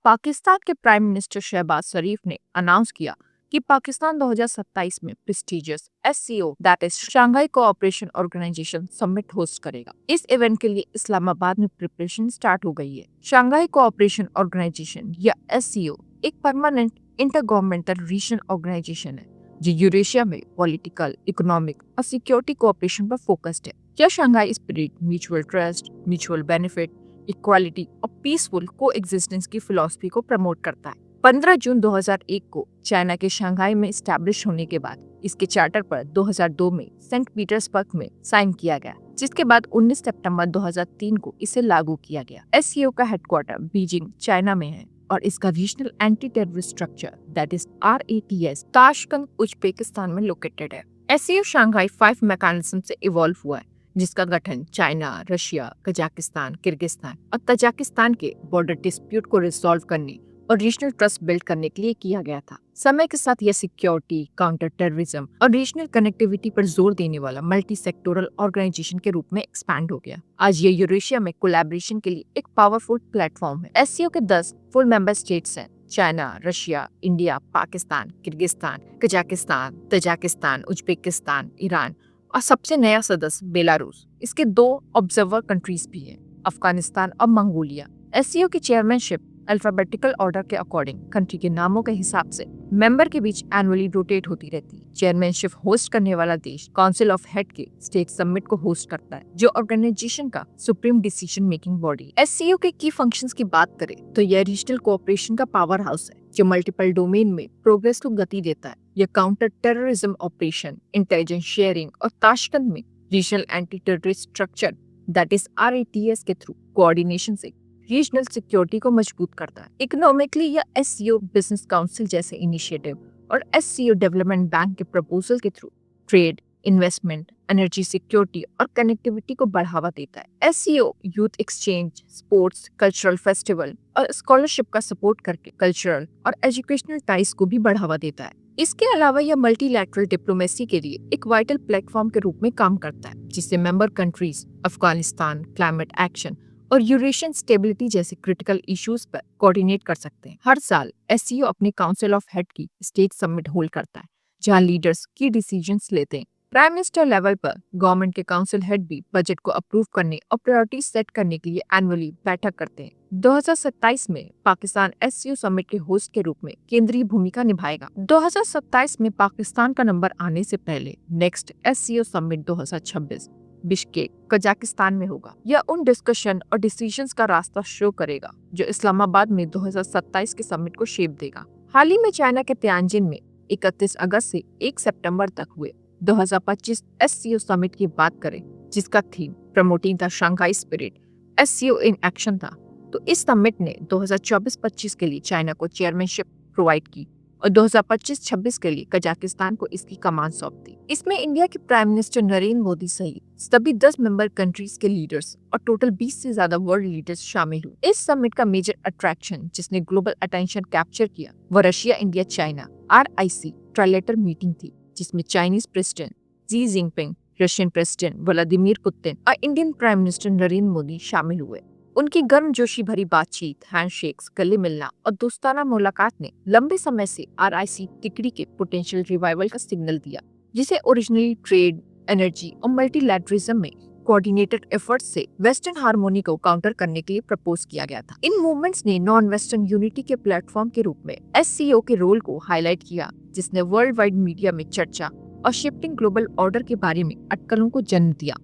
पाकिस्तान के prime minister Shahbaz शरीफ ने announce किया कि पाकिस्तान 2027 में prestigious SCO that is Shanghai cooperation organisation summit host करेगा। इस इवेंट के लिए इस्लामाबाद में प्रिपरेशन स्टार्ट हो गई है। शंघाई कोऑपरेशन ऑर्गेनाइजेशन या एससीओ एक permanent inter governmental regional organisation है जो यूरेशिया में पॉलिटिकल, इकोनॉमिक और सिक्योरिटी कोऑपरेशन पर फोकस्ड है। यह Shanghai spirit, mutual trust, mutual benefit, equality और पीसफुल को एग्जिस्टेंस की फिलॉसफी को प्रमोट करता है। 15 जून 2001 को चाइना के शंघाई में स्टैब्लिश होने के बाद इसके चार्टर पर 2002 में सेंट पीटर्सबर्ग में साइन किया गया, जिसके बाद 19 सितंबर 2003 को इसे लागू किया गया। एससीओ का हेडक्वार्टर बीजिंग, चाइना में है और इसका regional anti terrorist structure that is RATS Tashkent, Uzbekistan में लोकेटेड है। एससीओ शंघाई 5 मैकेनिज्म से इवॉल्व हुआ है, जिसका गठन चाइना, रशिया, कजाकिस्तान, किर्गिस्तान और तजाकिस्तान के बॉर्डर डिस्प्यूट को रिजॉल्व करने और रीजनल ट्रस्ट बिल्ड करने के लिए किया गया था। समय के साथ यह सिक्योरिटी, काउंटर टेररिज्म और रीजनल कनेक्टिविटी पर जोर देने वाला मल्टी सेक्टोरल ऑर्गेनाइजेशन के रूप में एक्सपैंड हो गया। आज ये यूरेशिया में कोलैबोरेशन के लिए एक पावरफुल प्लेटफॉर्म है। एससीओ के 10 फुल मेंबर स्टेट्स हैं: China, Russia, India, Pakistan, Kyrgyzstan, Kazakhstan, Tajikistan, Uzbekistan, Iran और सबसे नया सदस्य बेलारूस। इसके 2 ऑब्जर्वर कंट्रीज भी हैं, अफगानिस्तान और मंगोलिया। एससीओ की चेयरमैनशिप अल्फाबेटिकल ऑर्डर के अकॉर्डिंग कंट्री के नामों के हिसाब से मेंबर के बीच एनुअली रोटेट होती रहती है। चेयरमैनशिप होस्ट करने वाला देश काउंसिल ऑफ हेड के स्टेट समिट को होस्ट करता है, जो ऑर्गेनाइजेशन का supreme decision making body. SCO के की फंक्शंस की बात करें तो यह रीजनल कोऑपरेशन का पावर हाउस है, जो मल्टीपल डोमेन में प्रोग्रेस को गति देता है। यह counter terrorism operation, intelligence sharing और ताशकंद में regional anti terrorist structure that is RATS के थ्रू कोऑर्डिनेशन से रीजनल सिक्योरिटी को मजबूत करता है। इकोनॉमिकली या एससीओ बिजनेस काउंसिल जैसे इनिशिएटिव और एससीओ डेवलपमेंट बैंक के प्रपोजल के through trade, investment, energy security और कनेक्टिविटी को बढ़ावा देता है। SCO youth exchange, sports, cultural festival और स्कॉलरशिप का सपोर्ट करके कल्चरल और एजुकेशनल टाइज को भी बढ़ावा देता है। इसके अलावा यह मल्टीलैटरल डिप्लोमेसी के लिए एक वाइटल प्लेटफॉर्म के रूप में काम करता है, जिससे member countries Afghanistan, climate action और यूरेशियन स्टेबिलिटी जैसे क्रिटिकल इश्यूज पर कोऑर्डिनेट कर सकते हैं। हर साल एससीओ अपने काउंसिल ऑफ हेड की स्टेट समिट होल्ड करता है, जहां लीडर्स की डिसीजंस लेते हैं। प्राइम मिनिस्टर लेवल पर गवर्नमेंट के काउंसिल हेड भी बजट को अप्रूव करने और प्रायोरिटीज सेट करने के लिए एनुअली बैठक करते हैं। 2027 में पाकिस्तान एससीओ समिट के होस्ट के रूप में केंद्रीय भूमिका निभाएगा। 2027 में पाकिस्तान का नंबर आने से पहले next SCO summit 2026 Bishkek, Kazakhstan में होगा। यह उन डिस्कशन और डिसीजंस का रास्ता शो करेगा जो इस्लामाबाद में 2027 के समिट को शेप देगा। हाल ही में चाइना के तियानजिन में 31 अगस्त से 1 सितंबर तक हुए 2025 एससीओ समिट की बात करें, जिसका theme promoting the Shanghai spirit SCO in action था, तो इस समिट ने 2024-25 के लिए चाइना को चेयरमैनशिप प्रोवाइड की और 2025-26 के लिए कजाकिस्तान को इसकी कमान सौंप दी। इसमें इंडिया के प्राइम मिनिस्टर नरेंद्र मोदी सहित सभी 10 मेंबर कंट्रीज के लीडर्स और टोटल 20 से ज्यादा वर्ल्ड लीडर्स शामिल हुए। इस समिट का मेजर अट्रैक्शन जिसने ग्लोबल अटेंशन कैप्चर किया वो Russia, India, China RIC trilateral meeting थी, जिसमें Chinese president Xi Jinping, Russian president Vladimir Putin और Indian prime minister Narendra Modi शामिल हुए। उनकी गर्मजोशी भरी बातचीत, हैंडशेक्स, गले मिलना और दोस्ताना मुलाकात ने लंबे समय से RIC तिकड़ी के पोटेंशियल रिवाइवल का सिग्नल दिया, जिसे ओरिजिनली ट्रेड, एनर्जी और मल्टीलैटरलिज्म में कोऑर्डिनेटेड एफर्ट्स से वेस्टर्न हार्मोनी को काउंटर करने के लिए प्रपोज किया गया था। इन मूवमेंट्स ने नॉन वेस्टर्न यूनिटी के प्लेटफॉर्म के रूप में एससीओ के रोल को हाईलाइट किया, जिसने वर्ल्ड वाइड मीडिया में चर्चा और शिफ्टिंग ग्लोबल ऑर्डर के बारे में अटकलों को जन्म दिया।